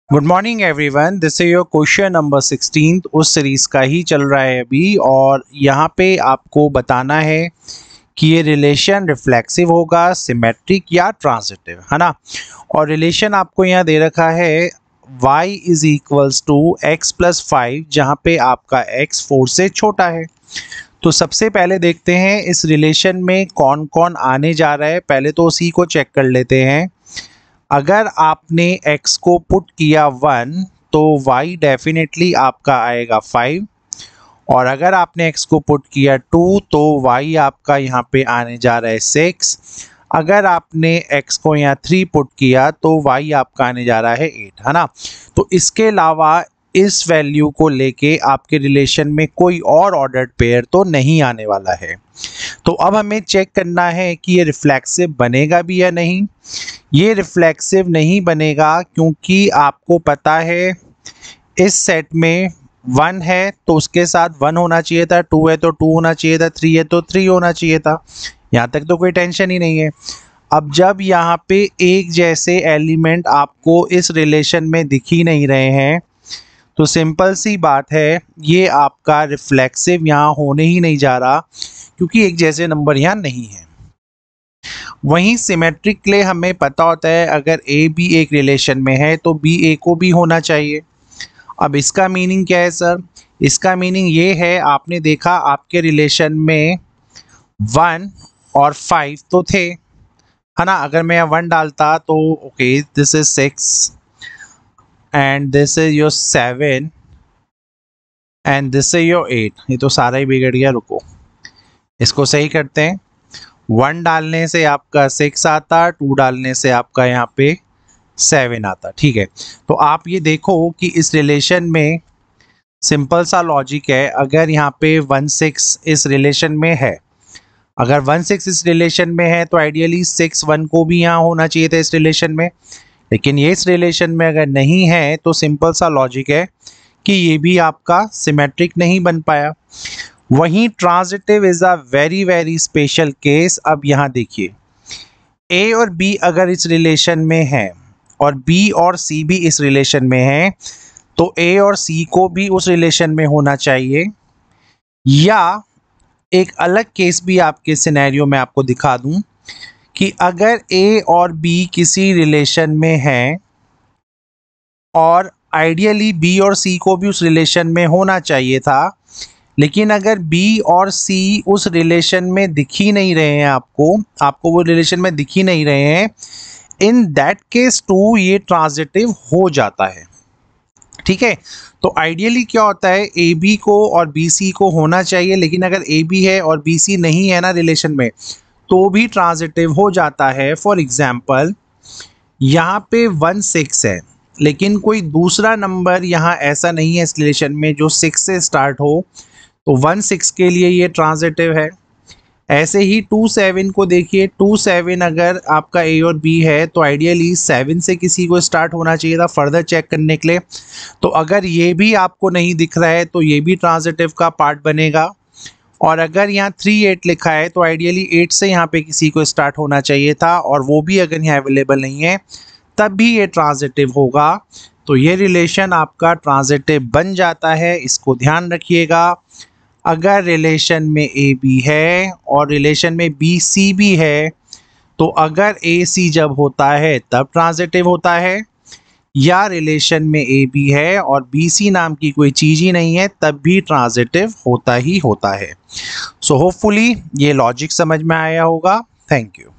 Good morning everyone, this is your question number 16 उस series का ही चल रहा है अभी। और यहाँ पे आपको बताना है कि ये रिलेशन रिफ्लेक्सिव होगा, सिमेट्रिक या ट्रांजिटिव, है ना। और रिलेशन आपको यहाँ दे रखा है y is equals to X plus 5, जहाँ पे आपका x 4 से छोटा है। तो सबसे पहले देखते हैं इस रिलेशन में कौन कौन आने जा रहा है। पहले तो उसी को चेक कर लेते हैं। अगर आपने x को पुट किया 1 तो y डेफिनेटली आपका आएगा 5, और अगर आपने x को पुट किया 2 तो y आपका यहाँ पे आने जा रहा है 6। अगर आपने x को यहाँ 3 पुट किया तो y आपका आने जा रहा है 8, है ना। तो इसके अलावा इस वैल्यू को लेके आपके रिलेशन में कोई और ऑर्डर्ड पेयर तो नहीं आने वाला है। तो अब हमें चेक करना है कि ये रिफ्लेक्सिव बनेगा भी या नहीं। ये रिफ्लेक्सिव नहीं बनेगा क्योंकि आपको पता है इस सेट में 1 है तो उसके साथ 1 होना चाहिए था, 2 है तो 2 होना चाहिए था, 3 है तो 3 होना चाहिए था। यहाँ तक तो कोई टेंशन ही नहीं है। अब जब यहाँ पे एक जैसे एलिमेंट आपको इस रिलेशन में दिख ही नहीं रहे हैं तो सिंपल सी बात है, ये आपका रिफ्लेक्सिव यहाँ होने ही नहीं जा रहा क्योंकि एक जैसे नंबर यहाँ नहीं है। वहीं सिमेट्रिक के लिए हमें पता होता है अगर ए बी एक रिलेशन में है तो बी ए को भी होना चाहिए। अब इसका मीनिंग क्या है सर? इसका मीनिंग ये है, आपने देखा आपके रिलेशन में 1 और 5 तो थे, है ना। अगर मैं 1 डालता तो okay this is 6 and this is your 7 and this is your 8। ये तो सारा ही बिगड़ गया, रुको इसको सही करते हैं। 1 डालने से आपका 6 आता, 2 डालने से आपका यहाँ पे 7 आता, ठीक है। तो आप ये देखो कि इस रिलेशन में सिंपल सा लॉजिक है। अगर यहाँ पे 1 6 इस रिलेशन में है, अगर 1 6 इस रिलेशन में है तो आइडियली 6 1 को भी यहाँ होना चाहिए था इस रिलेशन में, लेकिन ये इस रिलेशन में अगर नहीं है तो सिंपल सा लॉजिक है कि ये भी आपका सिमेट्रिक नहीं बन पाया। वहीं transitive is a very special case. अब यहाँ देखिए, ए और बी अगर इस रिलेशन में है और बी और सी भी इस रिलेशन में है तो ए और सी को भी उस रिलेशन में होना चाहिए। या एक अलग केस भी आपके सिनेरियो में आपको दिखा दूं कि अगर ए और बी किसी रिलेशन में है और आइडियली बी और सी को भी उस रिलेशन में होना चाहिए था, लेकिन अगर बी और सी उस रिलेशन में दिख ही नहीं रहे हैं, आपको वो रिलेशन में दिख ही नहीं रहे हैं, इन दैट केस टू ये ट्रांजिटिव हो जाता है, ठीक है। तो आइडियली क्या होता है, ए बी को और बी सी को होना चाहिए, लेकिन अगर ए बी है और बी सी नहीं है ना रिलेशन में तो भी ट्रांजिटिव हो जाता है। फॉर एग्जाम्पल यहाँ पे 1 6 है, लेकिन कोई दूसरा नंबर यहाँ ऐसा नहीं है इस रिलेशन में जो 6 से स्टार्ट हो, तो 1 6 के लिए ये ट्रांजिटिव है। ऐसे ही 2 7 को देखिए, 2 7 अगर आपका ए और बी है तो आइडियली 7 से किसी को स्टार्ट होना चाहिए था फर्दर चेक करने के लिए। तो अगर ये भी आपको नहीं दिख रहा है तो ये भी ट्रांजिटिव का पार्ट बनेगा। और अगर यहाँ 3 8 लिखा है तो आइडियली 8 से यहाँ पे किसी को स्टार्ट होना चाहिए था, और वो भी अगर यहाँ अवेलेबल नहीं है तब भी ये ट्रांजिटिव होगा। तो ये रिलेशन आपका ट्रांजिटिव बन जाता है, इसको ध्यान रखिएगा। अगर रिलेशन में ए बी है और रिलेशन में बी सी भी है तो अगर ए सी जब होता है तब ट्रांजिटिव होता है, या रिलेशन में ए बी है और बी सी नाम की कोई चीज़ ही नहीं है तब भी ट्रांजिटिव होता ही होता है। सो होपफुली ये लॉजिक समझ में आया होगा। Thank you.